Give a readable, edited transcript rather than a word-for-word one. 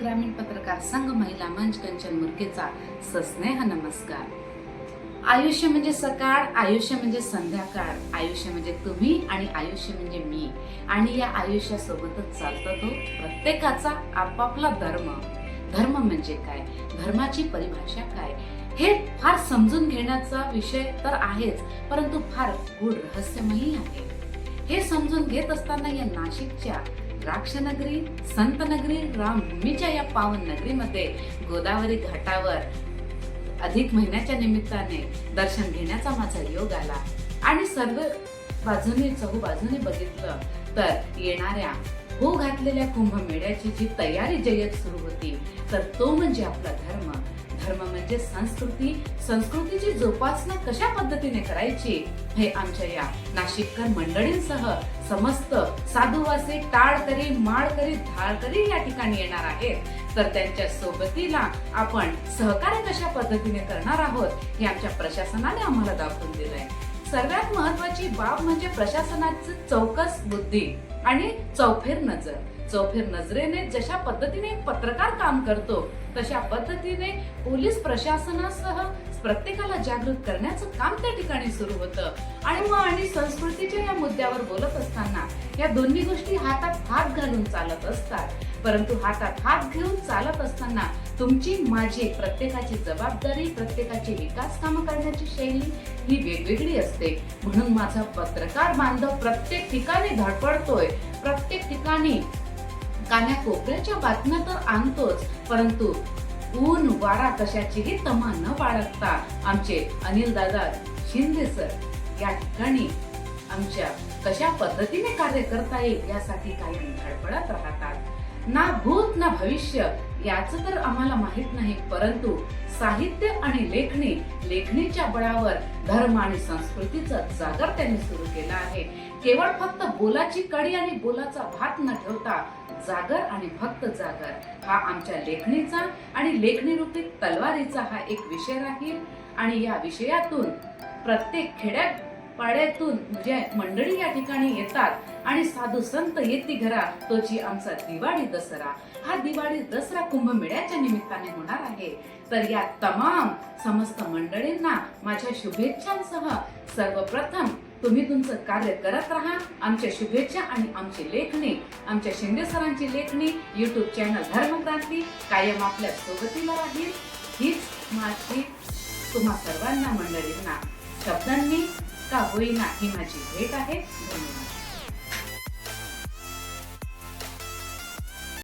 ग्रामीण पत्रकार संघ महिला मंच कंचन मुर्केचा सस्नेह नमस्कार। आयुष्य म्हणजे सकाळ, आयुष्य म्हणजे संध्याकाळ, आयुष्य म्हणजे तुम्ही आणि आयुष्य म्हणजे मी। आणि या आयुष्यासोबतच चालतो तो प्रत्येकाचा आपापला धर्म। धर्म म्हणजे काय, धर्माची परिभाषा काय, हे फार समजून घेण्याचा विषय तर आहेच, परंतु फार गूढ रहस्यमयी आहे। हे समजून घेत असताना या नाशिकच्या द्राक्षनगरी, संतनगरी, रामभूमीच्या या पावन नगरीमध्ये गोदावरी घाटावर अधिक महिन्याच्या निमित्ताने दर्शन घेण्याचा माझा योग आला आणि सर्व बाजूने चहूबाजूने बघितलं तर येणाऱ्या हो घातलेल्या कुंभमेळ्याची जी तयारी जय्यत सुरू होती, तर तो म्हणजे आपला धर्म। धर्म म्हणजे संस्कृती, संस्कृतीची जोपासना कशा पद्धतीने करायची हे आमच्या या नाशिककर मंडळींसह समस्त साधुवासी, टाळकरी, माळकरी, धाळकरी या ठिकाणी येणार आहेत। तर त्यांच्या सोबतीला आपण सहकार्य कशा पद्धतीने करणार आहोत हे आमच्या प्रशासनाने आम्हाला दाखवून दिलंय। सर्वात महत्वाची बाब म्हणजे प्रशासनाची चौकस बुद्धी आणि चौफेर नजर। चौफेर नजरेने जशा पद्धतीने पत्रकार काम करतो, तशा पद्धतीने पोलीस प्रशासनासह प्रत्येकाला जागृत करण्याचं काम त्या ठिकाणी सुरू होतं। आणि संस्कृतीच्या या मुद्द्यावर बोलत असताना या दोन्ही गोष्टी हातात हात घालून चालत असतात, परंतु हातात हात घेऊन चालत असताना तुमची माझी प्रत्येकाची जबाबदारी, प्रत्येकाची विकास कामं करण्याची शैली ही वेगवेगळी असते। म्हणून माझा पत्रकार बांधव प्रत्येक ठिकाणी धडपडतोय, प्रत्येक ठिकाणी कान्याकोपऱ्याच्या बातम्या तर आणतोच, परंतु ऊन वारा कशाचीही तमा न बाळगता आमचे अनिल दादा शिंदे सर या ठिकाणी आमच्या कशा पद्धतीने कार्य करता येईल यासाठी कायम धडपडत राहतात। ना भूत ना भविष्य याचं तर आम्हाला माहित नाही, परंतु साहित्य आणि लेखणीच्या बळावर धर्म आणि संस्कृतीचा जागर त्यांनी सुरू केला आहे। केवळ फक्त बोलाची कडी आणि बोलाचा भात न ठेवता जागर आणि फक्त जागर हा आमच्या लेखणीचा आणि लेखणीरूपी तलवारीचा हा एक विषय राहील। आणि या विषयातून प्रत्येक खेड्यात पाड्यातून म्हणजे मंडळी या ठिकाणी येतात आणि साधू संत येती घरा तोची आमचा दिवाळी दसरा। हा दिवाळी दसरा कुंभमेळ्याच्या निमित्ताने होणार आहे। तर या तमाम समस्त मंडळींना माझ्या शुभेच्छांसह सर्वप्रथम तुम्ही तुमचं कार्य करत राहा। आमच्या शुभेच्छा आणि आमची लेखणी, आमच्या शिंदे सरांची लेखणी YouTube चॅनल धर्मक्रांती कायम आपल्या सोबतीला राहील। हीच माझी तुम्हा सर्वांना मंडळींना शब्दांनी का होईना ही माझी भेट आहे। धन्यवाद।